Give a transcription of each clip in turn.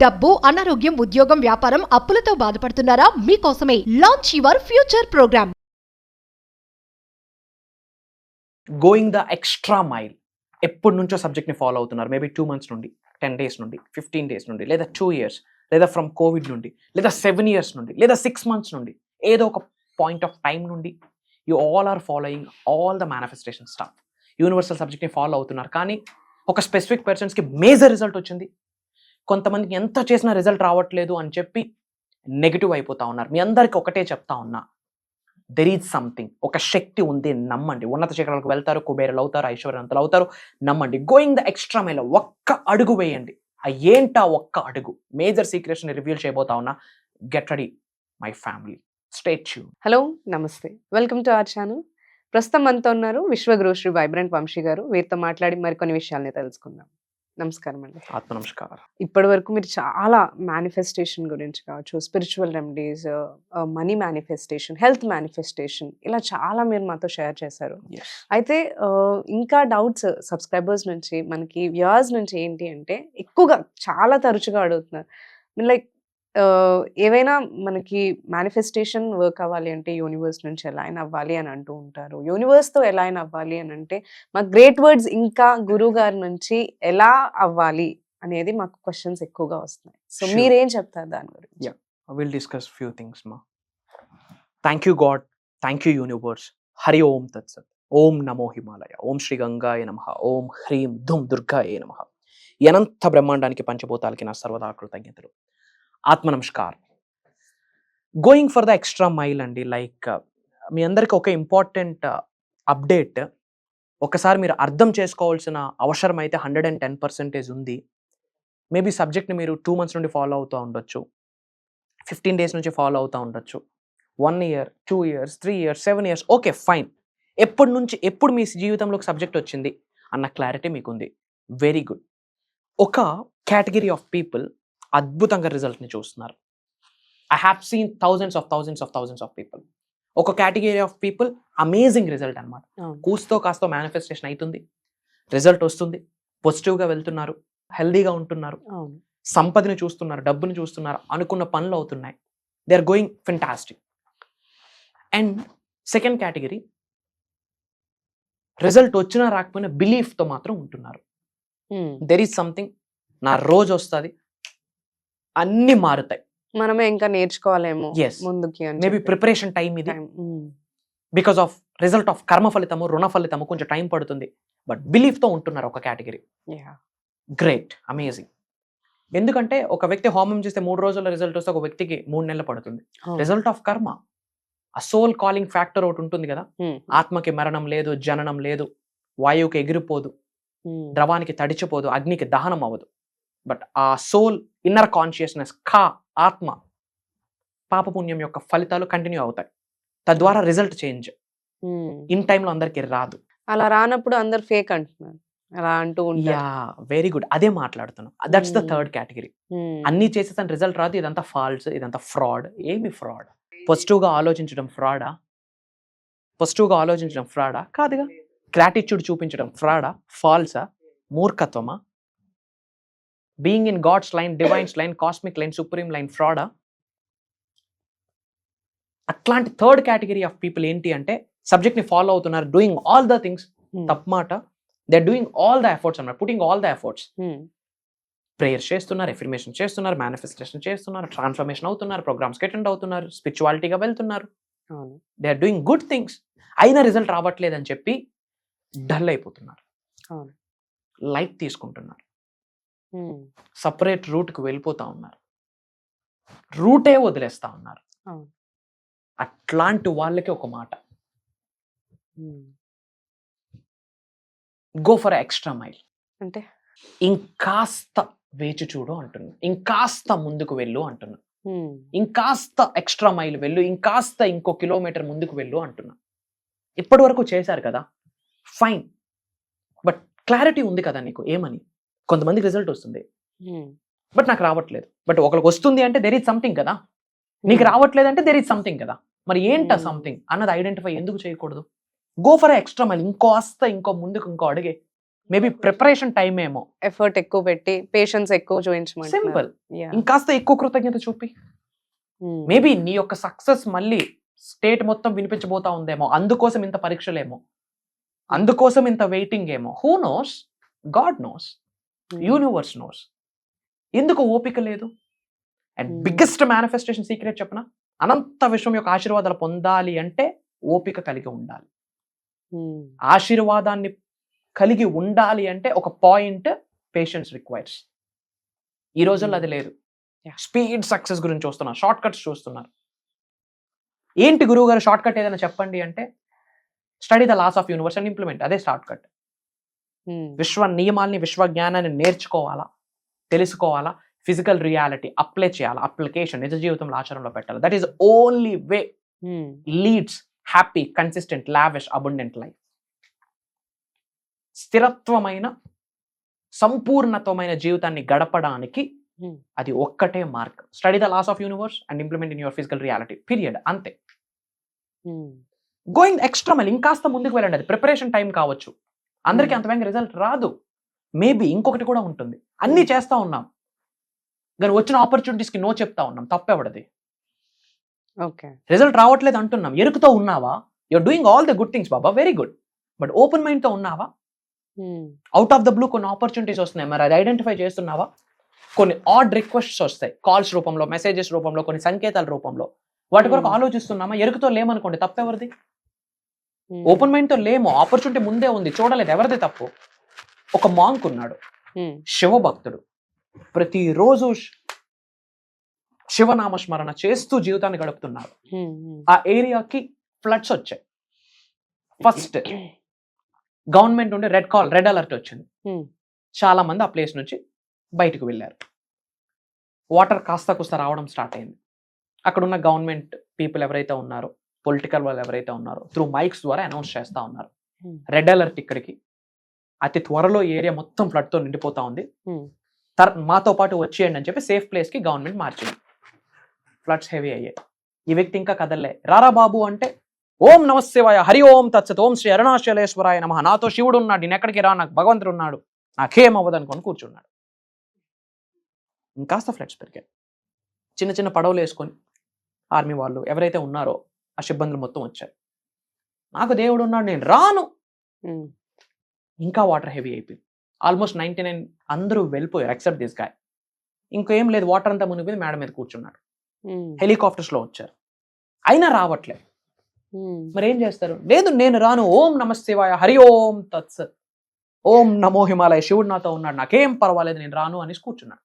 డబ్బు, అనారోగ్యం, ఉద్యోగం, వ్యాపారం, అప్పులతో బాధపడుతున్నారా? మీకోసమే launch your future program. Going the extra mile. ఎప్పటి నుంచో సబ్జెక్ట్ని ఫాలో అవుతున్నారు. మేబీ 2 months నుండి, 10 days నుండి, 15 days నుండి, లేదా 2 years, లేదా ఫ్రమ్ కోవిడ్ నుండి, లేదా 7 years నుండి, లేదా 6 months నుండి, ఏదో ఒక పాయింట్ ఆఫ్ టైం నుండి you all are following all the manifestation stuff. Universal సబ్జెక్ట్ని ఫాలో అవుతున్నారు. కానీ ఒక స్పెసిఫిక్ పర్సన్స్కి మేజర్ రిజల్ట్ వచ్చింది. కొంతమందికి ఎంత చేసినా రిజల్ట్ రావట్లేదు అని చెప్పి నెగిటివ్ అయిపోతా ఉన్నారు. మీ అందరికీ ఒకటే చెప్తా ఉన్నా, దెర్ ఈజ్ సంథింగ్. ఒక శక్తి ఉంది, నమ్మండి. ఉన్నత శిఖరాలకు వెళ్తారు, కుబేరులు అవుతారు, ఐశ్వర్యవంతులు అవుతారు, నమ్మండి. Going the extra mile. ఒక్క అడుగు వేయండి. ఏంటా ఒక్క అడుగు? మేజర్ సీక్రెట్స్ని రివీల్ చేయబోతా ఉన్నా. Get ready my family. Stay tune. Hello, నమస్తే, వెల్కమ్ టు అవర్ ఛానల్. ప్రస్తుతం మనతో ఉన్నారు విశ్వగురు శ్రీ వైబ్రెంట్ వంశీ గారు. వీరితో మాట్లాడి మరికొన్ని విషయాల్ని తెలుసుకుందాం. నమస్కారం అండి. ఆత్మ నమస్కారం. ఇప్పటి వరకు మీరు చాలా మేనిఫెస్టేషన్ గురించి కావచ్చు, spiritual remedies, money manifestation, health manifestation, ఇలా చాలా మీరు మాతో షేర్ చేశారు. అయితే ఇంకా డౌట్స్ సబ్స్క్రైబర్స్ నుంచి, మనకి వ్యూవర్స్ నుంచి ఏంటి అంటే, ఎక్కువగా చాలా తరచుగా అడుగుతున్నారు, లైక్ ఏవైనా మనకి మేనిఫెస్టేషన్ వర్క్ అవ్వాలి అంటే యూనివర్స్ నుంచి ఎలా అయినా అవ్వాలి అని అంటూ ఉంటారు. యూనివర్స్తో ఎలా అయినా అవ్వాలి అని అంటే మాకు గ్రేట్ వర్డ్స్ ఇంకా గురువు గారి నుంచి ఎలా అవ్వాలి అనేది మాకు క్వశ్చన్స్ ఎక్కువగా వస్తున్నాయి. సో మీరేం చెప్తారు దాని గురించి? విల్ డిస్కస్ ఫ్యూ థింగ్స్ మా. Thank you God, thank you universe. Hari Om తత్సత్. ఓం నమో హిమాలయ. ఓం శ్రీ గంగాయ నమః. ఓం హ్రీం ధుం దుర్గాయ నమః. అనంత బ్రహ్మాండానికి పంచభూతాలకి నా సర్వదా కృతజ్ఞతలు. ఆత్మ namaskar. Going for the extra mile అండి. లైక్ మీ అందరికి ఒక ఇంపార్టెంట్ అప్డేట్. ఒకసారి మీరు అర్థం చేసుకోవాల్సిన అవసరం అయితే 110% ఉంది. మేబీ సబ్జెక్ట్ని మీరు 2 months నుండి ఫాలో అవుతూ ఉండొచ్చు, 15 days నుంచి ఫాలో అవుతూ ఉండొచ్చు, 1 year, 2 years, 3 years, 7 years. Okay, fine. ఎప్పుడు మీ జీవితంలోకి సబ్జెక్ట్ వచ్చింది అన్న క్లారిటీ మీకుంది. Very good. ఒక కేటగిరీ ఆఫ్ పీపుల్ అద్భుతంగా రిజల్ట్ని చూస్తున్నారు. I have seen thousands of people. ఒక category of people amazing result అనమాట. కూస్తో కాస్తో మేనిఫెస్టేషన్ అవుతుంది, రిజల్ట్ వస్తుంది, పాజిటివ్గా వెళ్తున్నారు, హెల్దీగా ఉంటున్నారు, సంపదని చూస్తున్నారు, డబ్బుని చూస్తున్నారు, అనుకున్న పనులు అవుతున్నాయి. They are going fantastic. And second category, result వచ్చినా రాకపోయినా బిలీఫ్తో మాత్రం ఉంటున్నారు. దెర్ ఈజ్ సంథింగ్, నా రోజు వస్తుంది, అన్ని మారుతాయి, మనమే ఇంకా నేర్చుకోవాలేమో ముందుకి. మేబీ ప్రిపరేషన్ టైం ఇది. బికాస్ ఆఫ్ రిజల్ట్ ఆఫ్ కర్మ ఫలితము, రుణ ఫలితము కొంచెం టైం పడుతుంది. బట్ బిలీఫ్ తో ఉంటున్నారు ఒక కేటగిరీ. Great, amazing. ఎందుకంటే ఒక వ్యక్తి హోమం చేస్తే 3 రోజుల్లో రిజల్ట్ వస్తే ఒక వ్యక్తికి 3 నెలలు పడుతుంది. రిజల్ట్ ఆఫ్ కర్మ. ఆ సోల్ కాలింగ్ ఫ్యాక్టర్ ఒకటి ఉంటుంది కదా. ఆత్మకి మరణం లేదు, జననం లేదు, వాయువుకి ఎగిరిపోదు, ద్రవానికి తడిచిపోదు, అగ్నికి దహనం అవ్వదు. బట్ ఆ సోల్ ఇన్నర్ కాన్షియస్నెస్, ఆత్మ, పాపపుణ్యం యొక్క ఫలితాలు కంటిన్యూ అవుతాయి. తద్వారా రిజల్ట్ చేంజ్ ఇన్ టైంలో అందరికి రాదు. అలా రానప్పుడు అందరు ఫేక్ అంటున్నారు, అలా అంటూ ఉంటారు. వెరీ గుడ్, అదే మాట్లాడుతున్నాం. That's the third category. అన్ని చేసేసాను, రిజల్ట్ రాదు, ఇదంతా ఫాల్స్, ఇదంతా ఫ్రాడ్. ఏమి ఫ్రాడ్? పాజిటివ్గా ఆలోచించడం ఫ్రాడా? కాదుగా. గ్రాటిట్యూడ్ చూపించడం ఫ్రాడా? ఫాల్సా? మూర్ఖత్వమా? Being in God's line, divine's line, cosmic line, supreme line ఫ్రాడా? అట్లాంటి థర్డ్ కేటగిరీ ఆఫ్ పీపుల్ ఏంటి అంటే, సబ్జెక్ట్ని ఫాలో అవుతున్నారు, డూయింగ్ ఆల్ ద థింగ్స్. తప్పమాట. They are doing all the efforts అన్నమాట, putting all the efforts. Prayers చేస్తున్నారు, ఎఫర్మేషన్ చేస్తున్నారు, మేనిఫెస్టేషన్ చేస్తున్నారు, ట్రాన్స్ఫర్మేషన్ అవుతున్నారు, ప్రోగ్రామ్స్కి అటెండ్ అవుతున్నారు, స్పిరిచువాలిటీగా వెళ్తున్నారు. They are doing good things. అయినా రిజల్ట్ రావట్లేదని చెప్పి డల్ అయిపోతున్నారు, లైట్ తీసుకుంటున్నారు, సపరేట్ రూట్కి వెళ్ళిపోతా ఉన్నారు, రూటే వదిలేస్తా ఉన్నారు. అట్లాంటి వాళ్ళకి ఒక మాట, గో ఫర్ ఎక్స్ట్రా మైల్. అంటే ఇంకాస్త వేచి చూడు అంటున్నా, ఇంకాస్త ముందుకు వెళ్ళు అంటున్నా, ఇంకాస్త ఎక్స్ట్రా మైల్ వెళ్ళు, ఇంకాస్త ఇంకో కిలోమీటర్ ముందుకు వెళ్ళు అంటున్నా. ఇప్పటి వరకు చేశారు కదా, ఫైన్. బట్ క్లారిటీ ఉంది కదా నీకు ఏమని. కొంతమందికి రిజల్ట్ వస్తుంది, బట్ నాకు రావట్లేదు. బట్ ఒకరికి వస్తుంది అంటే దెర్ ఈజ్ సంథింగ్ కదా. నీకు రావట్లేదు అంటే దెర్ ఈజ్ సంథింగ్ కదా. మరి ఏంటా సంథింగ్ అన్నది ఐడెంటిఫై ఎందుకు చేయకూడదు? Go for extra mile. ఇంకో ముందుకు ఇంకో అడిగే. మేబీ ప్రిపరేషన్ టైం ఏమో, ఎఫర్ట్ ఎక్కువ పెట్టి పేషెన్స్ ఎక్కువ చూపించమంటున్నారు. సింపుల్. Yeah. ఇంకాస్త ఎక్కువ కృతజ్ఞత చూపి, Hmm. మేబీ నీ యొక్క సక్సెస్ మళ్ళీ స్టేట్ మొత్తం వినిపించబోతా ఉందేమో, అందుకోసం ఇంత పరీక్షలేమో, అందుకోసం ఇంత వెయిటింగ్ ఏమో. Who knows? God knows, Hmm. Universe knows. ఎందుకు ఓపిక లేదు? And Hmm. Biggest manifestation secret చెప్పనా, అనంత విశ్వం యొక్క ఆశీర్వాదాలు పొందాలి అంటే ఓపిక కలిగి ఉండాలి. Hmm. ఆశీర్వాదాన్ని కలిగి ఉండాలి అంటే ఒక పాయింట్ పేషెన్స్ రిక్వైర్స్. ఈ రోజుల్లో అది లేదు. Yeah. స్పీడ్ సక్సెస్ గురించి చూస్తున్నారు, షార్ట్ కట్స్ చూస్తున్నారు. ఏంటి గురువు గారు షార్ట్ కట్ ఏదైనా చెప్పండి అంటే, study the laws of universe and implement. అదే షార్ట్ కట్. Hmm. విశ్వ నియమాల్ని, విశ్వ జ్ఞానాన్ని నేర్చుకోవాలా, తెలుసుకోవాలా, ఫిజికల్ రియాలిటీ అప్లై చేయాలా, అప్లికేషన్ నిజ జీవితంలో ఆచరణలో పెట్టాలి. That is only way Hmm. Leads happy, consistent, lavish, abundant life. స్థిరత్వమైన, సంపూర్ణత్వమైన జీవితాన్ని గడపడానికి Hmm. అది ఒక్కటే మార్గం. Study the laws of universe and implement in your physical reality, period. అంతే. Hmm. గోయింగ్ ఎక్స్ట్రా మైల్, ఇంకాస్త ముందుకు వెళ్ళండి. అది ప్రిపరేషన్ టైం కావచ్చు, అందరికీ అంత వేగంగా రిజల్ట్ రాదు. మేబీ ఇంకొకటి కూడా ఉంటుంది, అన్నీ చేస్తా ఉన్నాం కానీ వచ్చిన ఆపర్చునిటీస్కి నో చెప్తా ఉన్నాం. తప్పెవడది? Okay. రిజల్ట్ రావట్లేదు అంటున్నాం. ఎరుకుతో ఉన్నావా? You're doing all the good things బాబా, వెరీ గుడ్. బట్ ఓపెన్ మైండ్తో ఉన్నావా? Hmm. Out of the blue కొన్ని ఆపర్చునిటీస్ వస్తున్నాయి, మరి అది ఐడెంటిఫై చేస్తున్నావా? కొన్ని ఆడ్ రిక్వెస్ట్స్ వస్తాయి, కాల్స్ రూపంలో, మెసేజెస్ రూపంలో, కొన్ని సంకేతాల రూపంలో. వాటి కొరకు ఆలోచిస్తున్నామా? ఎరుకుతో లేమనుకోండి, తప్పెవరిది? Hmm. ఓపెన్ మైండ్తో లేము, ఆపర్చునిటీ ముందే ఉంది, చూడలేదు, ఎవరిది తప్పు? ఒక మాంక్ ఉన్నాడు, Hmm. శివభక్తుడు, ప్రతిరోజు శివనామస్మరణ చేస్తూ జీవితాన్ని గడుపుతున్నారు. Hmm. Hmm. ఆ ఏరియాకి ఫ్లడ్స్ వచ్చాయి. ఫస్ట్ గవర్నమెంట్ నుండి రెడ్ అలర్ట్ వచ్చింది. Hmm. చాలా మంది ఆ ప్లేస్ నుంచి బయటకు వెళ్ళారు. వాటర్ కాస్త కూస్త రావడం స్టార్ట్ అయింది. అక్కడ ఉన్న గవర్నమెంట్ పీపుల్ ఎవరైతే ఉన్నారో, పొలిటికల్ వాళ్ళు ఎవరైతే ఉన్నారో, త్రూ మైక్స్ ద్వారా అనౌన్స్ చేస్తా ఉన్నారు, Hmm. రెడ్ అలర్ట్ ఇక్కడికి, అతి త్వరలో ఏరియా మొత్తం ఫ్లడ్తో నిండిపోతా ఉంది, Hmm. మాతో పాటు వచ్చేయండి అని చెప్పి సేఫ్ ప్లేస్కి గవర్నమెంట్ మార్చింది. ఫ్లడ్స్ హెవీ అయ్యాయి. ఈ వ్యక్తి ఇంకా కదలలే. రారా బాబు అంటే, ఓం నమశివాయ, హరి ఓం తత్సత్, ఓం శ్రీ అరుణాచలేశ్వరాయ నమః, నాతో శివుడు ఉన్నాడు, నేను ఎక్కడికి రా, నాకు భగవంతుడు ఉన్నాడు, నాకేం అవ్వదు అనుకొని కూర్చున్నాడు. ఇంకాస్త ఫ్లడ్స్ పెరిగాయి. చిన్న చిన్న పడవలు వేసుకొని ఆర్మీ వాళ్ళు ఎవరైతే ఉన్నారో ఆ సిబ్బందులు మొత్తం వచ్చారు. నాకు దేవుడు ఉన్నాడు, నేను రాను. Hmm. ఇంకా వాటర్ హెవీ అయిపోయింది. ఆల్మోస్ట్ 99 అందరూ వెళ్ళిపోయారు ఎక్సెప్ట్ దిస్ గాయ్. ఇంకేం లేదు, వాటర్ అంతా మునిగిపోయింది, మేడ మీద కూర్చున్నాడు. Hmm. హెలికాప్టర్స్లో వచ్చారు, అయినా రావట్లేదు. Hmm. మరి ఏం చేస్తారు? లేదు నేను రాను, ఓం నమశివాయ, హరి ఓం తత్సత్, ఓం నమో హిమాలయ, శివుడు నాతో ఉన్నాడు, నాకేం పర్వాలేదు, నేను రాను అని కూర్చున్నాడు.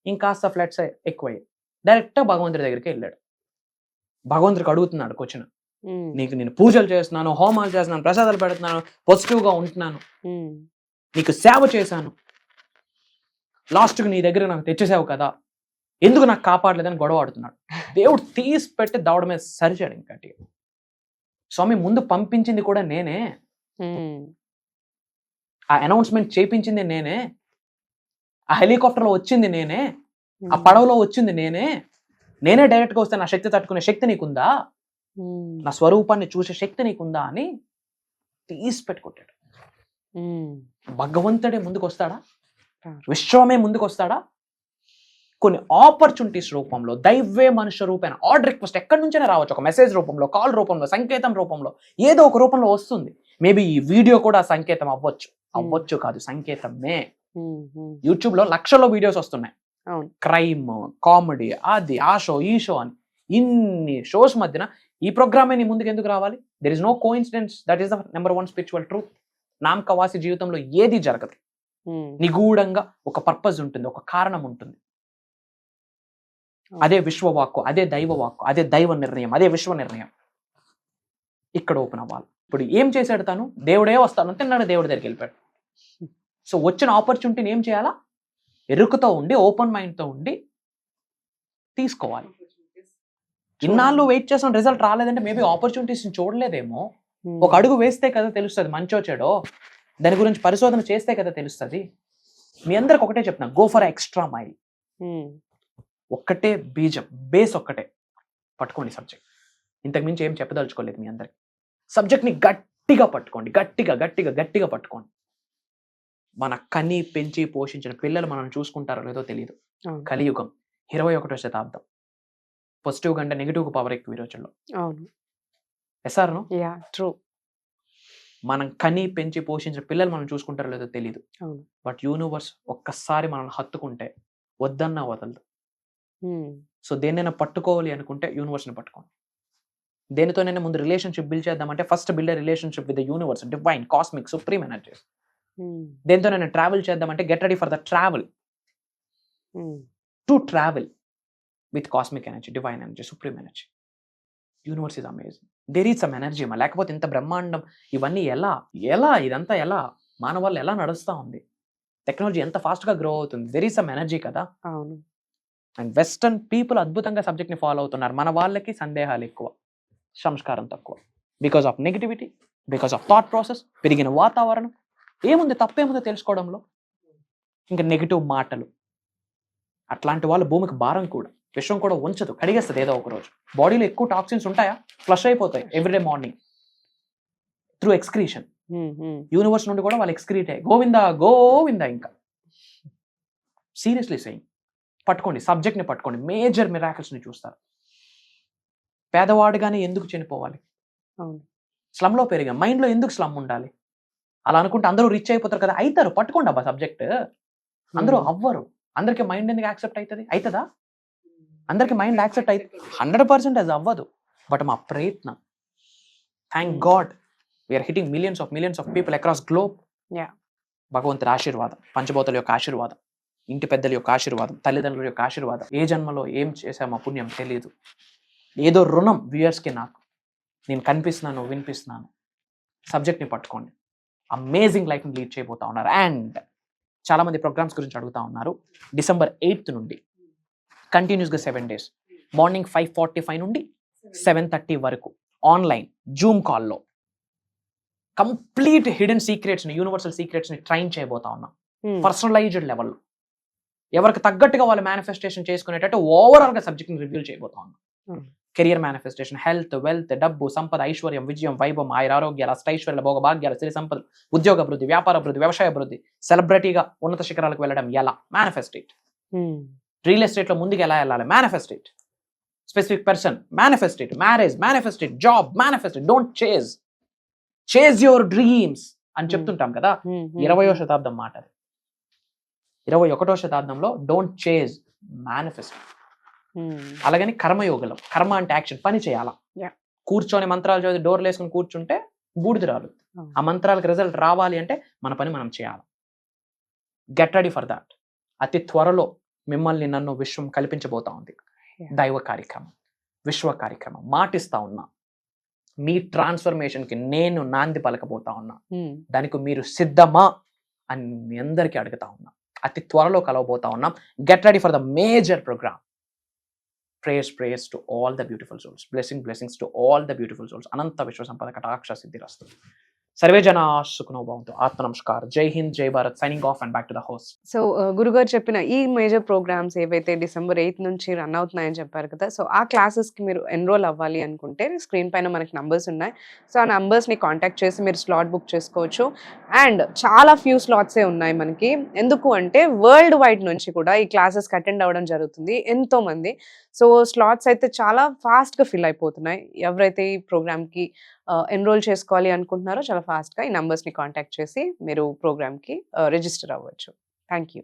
ఇంకాస్త ఫ్లడ్స్ ఎక్కువయ్యాయి. డైరెక్ట్గా భగవంతుడి దగ్గరికి వెళ్ళాడు. భగవంతుడికి అడుగుతున్నాడు క్వశ్చన్, Hmm. నీకు నేను పూజలు చేస్తున్నాను, హోమాలు చేస్తున్నాను, ప్రసాదాలు పెడుతున్నాను, పాజిటివ్గా ఉంటున్నాను, Hmm. నీకు సేవ చేశాను, లాస్ట్కి నీ దగ్గర నాకు తెచ్చేసావు కదా, ఎందుకు నాకు కాపాడలేదని గొడవ ఆడుతున్నాడు. దేవుడు తీసి పెట్టి దవడ మీద సరిచాడు. ఇంకటి, స్వామి ముందు పంపించింది కూడా నేనే, Hmm. ఆ అనౌన్స్మెంట్ చేయించింది నేనే, ఆ హెలికాప్టర్లో వచ్చింది నేనే, ఆ Hmm. పడవలో వచ్చింది నేనే డైరెక్ట్గా వస్తే నా శక్తి తట్టుకునే శక్తి నీకుందా, Hmm. నా స్వరూపాన్ని చూసే శక్తి నీకుందా అని తీసి పెట్టుకుంటాడు. Hmm. భగవంతుడే ముందుకు వస్తాడా? రారు. విశ్వమే ముందుకు వస్తాడా? కొన్ని ఆపర్చునిటీస్ రూపంలో, దైవే మనుష్య రూపేణ, ఆర్డర్ రిక్వెస్ట్ ఎక్కడి నుంచైనా రావచ్చు, ఒక మెసేజ్ రూపంలో, కాల్ రూపంలో, సంకేతం రూపంలో, ఏదో ఒక రూపంలో వస్తుంది. మేబీ ఈ వీడియో కూడా సంకేతం అవ్వచ్చు కాదు, సంకేతమే. Hmm. Hmm. యూట్యూబ్లో లక్షల్లో వీడియోస్ వస్తున్నాయి, అవును. క్రైమ్, కామెడీ, అది ఆ షో ఈ షో అని. ఇన్ని షోస్ మధ్యన ఈ ప్రోగ్రామే నీ ముందుకు ఎందుకు రావాలి? There is no coincidence, that is the number 1 spiritual truth. నామకవాసి జీవితంలో ఏది జరగదు, Hmm. నిగూఢంగా ఒక పర్పస్ ఉంటుంది, ఒక కారణం ఉంటుంది. అదే విశ్వవాక్కు, అదే దైవ వాక్కు, అదే దైవ నిర్ణయం, అదే విశ్వ నిర్ణయం. ఇక్కడ ఓపెన్ అవ్వాలి. ఇప్పుడు ఏం చేశాడు తను? దేవుడే వస్తాను తిన్నాడు, దేవుడి దగ్గరికి వెళ్ళిపోయాడు. సో వచ్చిన ఆపర్చునిటీని ఏం చేయాలా? ఎరుకుతో ఉండి, ఓపెన్ మైండ్తో ఉండి తీసుకోవాలి. ఇన్నాళ్ళు వెయిట్ చేసిన రిజల్ట్ రాలేదంటే మేబీ ఆపర్చునిటీస్ని చూడలేదేమో. Hmm. ఒక అడుగు వేస్తే కదా తెలుస్తుంది మంచో చెడో, దాని గురించి పరిశోధన చేస్తే కదా తెలుస్తుంది. మీ అందరికి ఒకటే చెప్తున్నా, go for extra mile. Hmm. ఒక్కటే బీజం, బేస్ ఒక్కటే పట్టుకోండి సబ్జెక్ట్. ఇంతకు మించి ఏం చెప్పదలుచుకోలేదు మీ అందరికి. సబ్జెక్ట్ని గట్టిగా పట్టుకోండి, గట్టిగా పట్టుకోండి. మన కని పెంచి పోషించిన పిల్లలు మనల్ని చూసుకుంటారో లేదో తెలియదు. అవును. కలియుగం 21వ శతాబ్దం. పాజిటివ్ కంటే నెగిటివ్ పవర్ ఎక్కువ ఈ రోజుల్లో. అవును. ఎస్ఆర్ను యాహ్! ట్రూ. మనం కని పెంచి పోషించిన పిల్లలు మనం చూసుకుంటారో లేదో తెలియదు. అవును. బట్ యూనివర్స్ ఒక్కసారి మనల్ని హత్తుకుంటే వద్దన్నా వదలదు. హ్మ్. సో దేన్నైనా పట్టుకోవాలి అనుకుంటే యూనివర్స్ని పట్టుకోండి. దేనితోనైనా ముందు రిలేషన్షిప్ బిల్డ్ చేద్దామంటే first build a relationship with the universe, divine, cosmic, supreme energies. Hmm. దేనితోనైనా ట్రావెల్ చేద్దామంటే get ready for the travel, hmm. To travel with cosmic energy, divine energy, supreme energy. Universe is amazing. There is some energy మా, లేకపోతే ఇంత బ్రహ్మాండం ఇవన్నీ ఎలా ఇదంతా ఎలా మానవాళ్ళు ఎలా నడుస్తూ ఉంది, టెక్నాలజీ ఎంత ఫాస్ట్గా గ్రో అవుతుంది, దెర్ ఈజ్ సమ్ ఎనర్జీ కదా. అవును. అండ్ వెస్టర్న్ పీపుల్ అద్భుతంగా సబ్జెక్ట్ని ఫాలో అవుతున్నారు. మన వాళ్ళకి సందేహాలు ఎక్కువ, సంస్కారం తక్కువ. Because of negativity, because of thought process, పెరిగిన వాతావరణం. ఏముంది తప్పేముందో తెలుసుకోవడంలో, ఇంకా నెగిటివ్ మాటలు. అట్లాంటి వాళ్ళు భూమికి భారం కూడా, విషయం కూడా ఉంచదు, కడిగేస్తుంది ఏదో ఒక రోజు. బాడీలో ఎక్కువ టాక్సిన్స్ ఉంటాయా, ఫ్లష్ అయిపోతాయి ఎవ్రీడే మార్నింగ్ త్రూ ఎక్స్క్రీషన్. హ్మ్. హ్మ్. యూనివర్స్ నుండి కూడా వాళ్ళు ఎక్స్క్రీట్ అయ్యి గోవిందా గోవిందా. ఇంకా సీరియస్లీ సెయింగ్, పట్టుకోండి సబ్జెక్ట్ని, పట్టుకోండి, మేజర్ మిరాకిల్స్ని చూస్తారు. పేదవాడుగానే ఎందుకు చనిపోవాలి, అవును. స్లమ్లో పెరిగా మైండ్లో ఎందుకు స్లమ్ ఉండాలి, అలా అనుకుంటే అందరూ రిచ్ అయిపోతారు కదా. అవుతారు, పట్టుకోండి అబ్బా సబ్జెక్ట్. అందరూ అవ్వరు. అందరికి మైండ్ ఎందుకు యాక్సెప్ట్ అవుతుందా? అందరికి మైండ్ యాక్సెప్ట్ అయితే 100% అది అవ్వదు. బట్ మా ప్రయత్నం, thank God we're hitting millions of people across globe. Yeah. భగవంతుడి ఆశీర్వాదం, పంచభూతాల యొక్క ఆశీర్వాదం, ఇంటి పెద్దల యొక్క ఆశీర్వాదం, తల్లిదండ్రుల యొక్క ఆశీర్వాదం. ఏ జన్మలో ఏం చేసామో పుణ్యం తెలియదు. ఏదో రుణం వ్యూయర్స్కి నాకు. నేను కనిపిస్తున్నాను, వినిపిస్తున్నాను. సబ్జెక్ట్ని పట్టుకోండి, అమేజింగ్ లైఫ్ని లీడ్ చేయబోతా ఉన్నారు. అండ్ చాలామంది ప్రోగ్రామ్స్ గురించి అడుగుతా ఉన్నారు. December 8th నుండి కంటిన్యూస్గా 7 days, మార్నింగ్ 5:45 నుండి 7:30 వరకు ఆన్లైన్ జూమ్ కాల్లో కంప్లీట్ హిడెన్ సీక్రెట్స్ని, యూనివర్సల్ సీక్రెట్స్ని ట్రైన్ చేయబోతా ఉన్నాం. Hmm. పర్సనలైజ్డ్ లెవెల్లో ఎవరికి తగ్గట్టుగా వాళ్ళు మేనిఫెస్టేషన్ చేసుకునేటట్టు ఓవరాల్గా సబ్జెక్ట్ని రివ్యూల్ చేయబోతా ఉన్నాం. కెరియర్ మేనిఫెస్టేషన్, హెల్త్, వెల్త్, డబ్బు, సంపద, ఐశ్వర్యం, విజయం, వైభవం, ఆయురారోగ్యాల, అష్టైశ్వర్యాల, భోగ భాగ్యాల, సిరి సంపదలు, ఉద్యోగ అభివృద్ధి, వ్యాపార అభివృద్ధి, వ్యవసాయ అభివృద్ధి, సెలబ్రిటీగా ఉన్నత శిఖరాలకు వెళ్ళడం ఎలా, మేనిఫెస్టేట్. రియల్ ఎస్టేట్లో ముందుకు ఎలా వెళ్ళాలి, manifest it. Specific person, manifest it. Marriage, manifest it. Job, manifest it. Don't chase your dreams అని చెప్తుంటాం కదా. 20వ శతాబ్దం మాట. 21వ శతాబ్దంలో డోంట్ చేజ్, మేనిఫెస్ట్. అలాగని కర్మయోగలం, కర్మ అంటే యాక్షన్, పని చేయాలా. Yeah. కూర్చొని మంత్రాలు చదివి డోర్లు వేసుకొని కూర్చుంటే బూడిద రాదు. ఆ మంత్రాలకు రిజల్ట్ రావాలి అంటే మన పని మనం చేయాలి. Get ready for that. అతి త్వరలో మిమ్మల్ని నన్ను విశ్వం కల్పించబోతా ఉంది. దైవ కార్యక్రమం, విశ్వ కార్యక్రమం. మాటిస్తా ఉన్నా, మీ ట్రాన్స్ఫర్మేషన్కి నేను నాంది పలకబోతా ఉన్నా. దానికి మీరు సిద్ధమా అని మీ అందరికీ అడుగుతా ఉన్నా. అతి త్వరలో కలవబోతా ఉన్నాం. Get ready for the major program. Prayers to all the beautiful souls. Blessings to all the beautiful souls. Ananta Vishwa Sampada Kataksha Siddhirastu. Sarve Jana Sukhno Bhavantu. Atma Namaskar. Jai Hind, Jai Bharat. Signing off and back to the host. So గురుగారు చెప్పిన ఈ major programmes ఏవైతే December 8th నుంచి run అవుతున్నాయని చెప్పారు కదా, so ఆ క్లాసెస్కి మీరు ఎన్రోల్ అవ్వాలి అనుకుంటే స్క్రీన్ పైన మనకి నంబర్స్ ఉన్నాయి. సో ఆ నంబర్స్ని కాంటాక్ట్ చేసి మీరు స్లాట్ బుక్ చేసుకోవచ్చు. అండ్ చాలా ఫ్యూ స్లాట్సే ఉన్నాయి మనకి. ఎందుకు అంటే వరల్డ్ వైడ్ నుంచి కూడా ఈ క్లాసెస్కి అటెండ్ అవ్వడం జరుగుతుంది ఎంతోమంది. సో స్లాట్స్ అయితే చాలా ఫాస్ట్గా ఫిల్ అయిపోతున్నాయి. ఎవరైతే ఈ ప్రోగ్రామ్కి ఎన్రోల్ చేసుకోవాలి అనుకుంటున్నారో చాలా ఫాస్ట్గా ఈ నంబర్స్ని కాంటాక్ట్ చేసి మీరు ప్రోగ్రామ్కి రిజిస్టర్ అవ్వచ్చు. Thank you.